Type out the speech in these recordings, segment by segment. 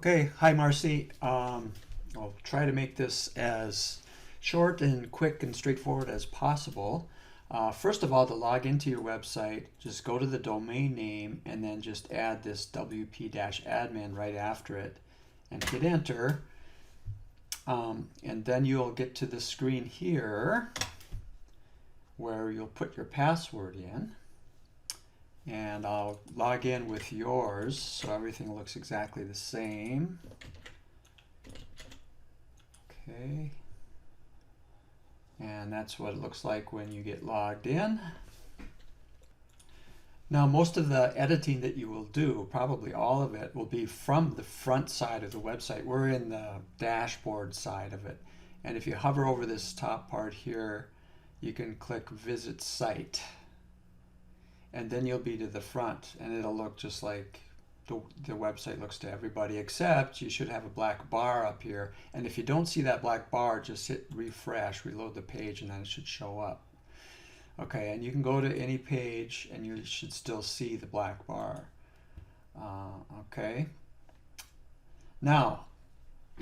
Okay, hi Marcy. I'll try to make this as short and quick and straightforward as possible. First of all, to log into your website, just go to the domain name and then just add this wp-admin right after it and hit enter. And then you'll get to the screen here where you'll put your password in. And I'll log in with yours so everything looks exactly the same. Okay. And that's what it looks like when you get logged in. Now, most of the editing that you will do, probably all of it, will be from the front side of the website. We're in the dashboard side of it. And if you hover over this top part here, you can click Visit Site. And then you'll be to the front, and it'll look just like the website looks to everybody, except you should have a black bar up here. And if you don't see that black bar, just hit refresh, reload the page, and then it should show up. Okay, and you can go to any page, and you should still see the black bar. Okay. Now,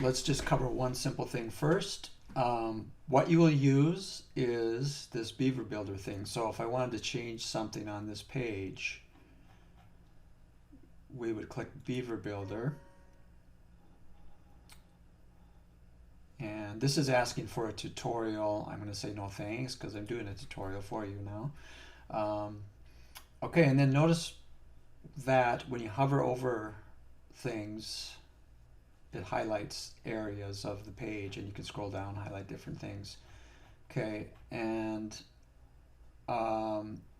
let's just cover one simple thing first. What you will use is this Beaver Builder thing. So if I wanted to change something on this page, we would click Beaver Builder. And this is asking for a tutorial. I'm going to say no thanks because I'm doing a tutorial for you now. Okay, and then notice that when you hover over things, it highlights areas of the page, and you can scroll down, highlight different things. Okay, and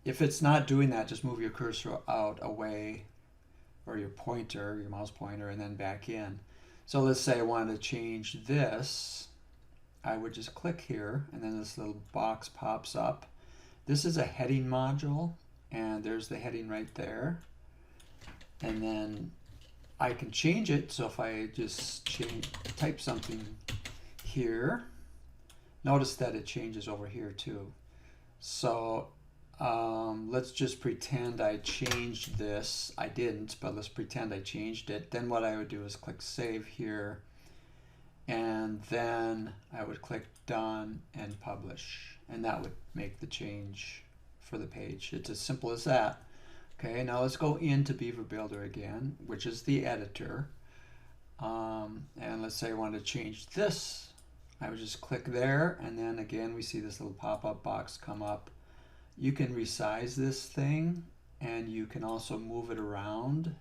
if it's not doing that, just move your cursor out, away, or your pointer, your mouse pointer, and then back in. So let's say I wanted to change this. I would just click here, and then this little box pops up. This is a heading module, and there's the heading right there. And then I can change it, so if I just type something here, notice that it changes over here too. So let's just pretend I changed this. I didn't, but let's pretend I changed it. Then what I would do is click Save here, and then I would click Done and Publish, and that would make the change for the page. It's as simple as that. Okay, now let's go into Beaver Builder again, which is the editor. And let's say I want to change this. I would just click there, and then again we see this little pop-up box come up. You can resize this thing, and you can also move it around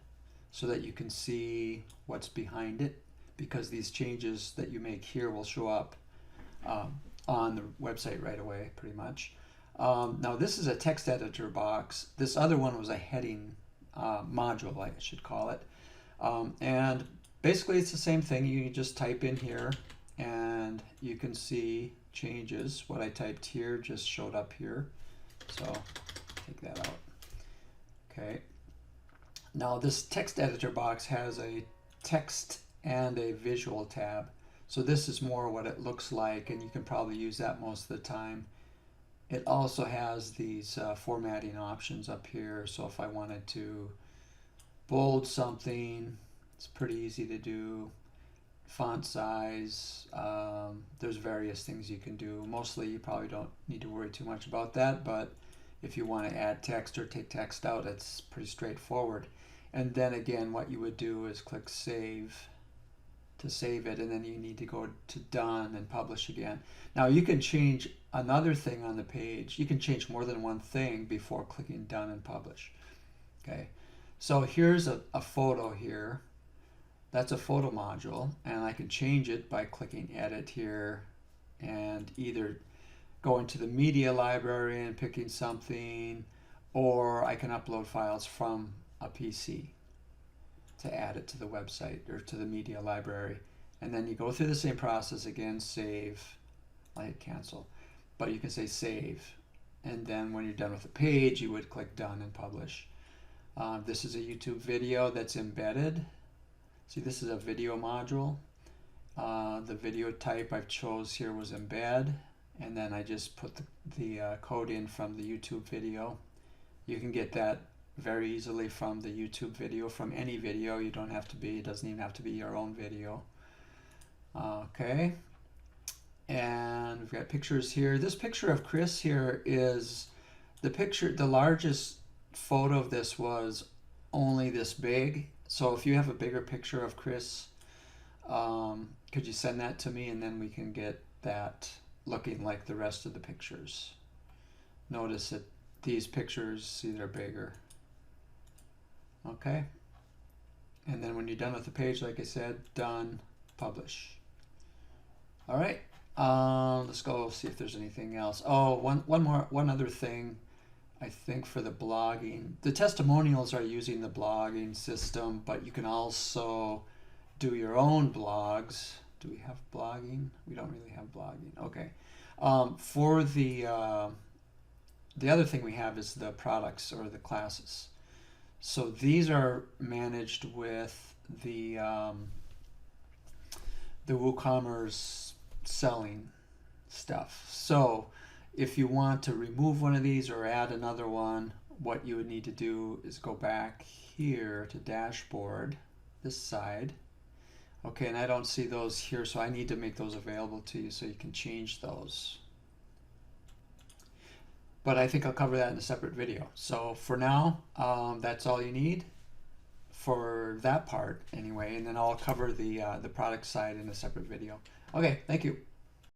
so that you can see what's behind it, because these changes that you make here will show up on the website right away, pretty much. Now this is a text editor box. This other one was a heading module, I should call it. And basically it's the same thing. You can just type in here and you can see changes. What I typed here just showed up here. So take that out. Okay. Now this text editor box has a text and a visual tab. So this is more what it looks like, and you can probably use that most of the time. It also has these formatting options up here, so if I wanted to bold something, it's pretty easy to do. Font size, there's various things you can do. Mostly you probably don't need to worry too much about that, but if you want to add text or take text out, it's pretty straightforward. And then again, what you would do is click Save to save it, and then you need to go to Done and Publish again. Now you can change another thing on the page. You can change more than one thing before clicking Done and Publish. Okay, so here's a photo here. That's a photo module, and I can change it by clicking Edit here and either going to the media library and picking something, or I can upload files from a PC to add it to the website or to the media library. And then you go through the same process again, save, I hit cancel, but you can say save. And then when you're done with the page, you would click Done and Publish. This is a YouTube video that's embedded. See, this is a video module. The video type I've chose here was embed, and then I just put the code in from the YouTube video. You can get that very easily from the YouTube video, from any video. You don't have to be, it doesn't even have to be your own video. Okay, and we've got pictures here. This picture of Chris here is the picture, the largest photo of this was only this big. So if you have a bigger picture of Chris, could you send that to me, and then we can get that looking like the rest of the pictures. Notice that these pictures, see, they're bigger. Okay, and then when you're done with the page, like I said, done, publish. All right, let's go see if there's anything else. Oh, one other thing. I think for the blogging, the testimonials are using the blogging system, but you can also do your own blogs. Do we have blogging? We don't really have blogging. Okay. For the other thing we have is the products or the classes. So these are managed with the WooCommerce selling stuff. So if you want to remove one of these or add another one, what you would need to do is go back here to dashboard, this side. Okay, and I don't see those here, so I need to make those available to you so you can change those. But I think I'll cover that in a separate video. So for now, that's all you need for that part anyway, and then I'll cover the product side in a separate video. Okay, thank you.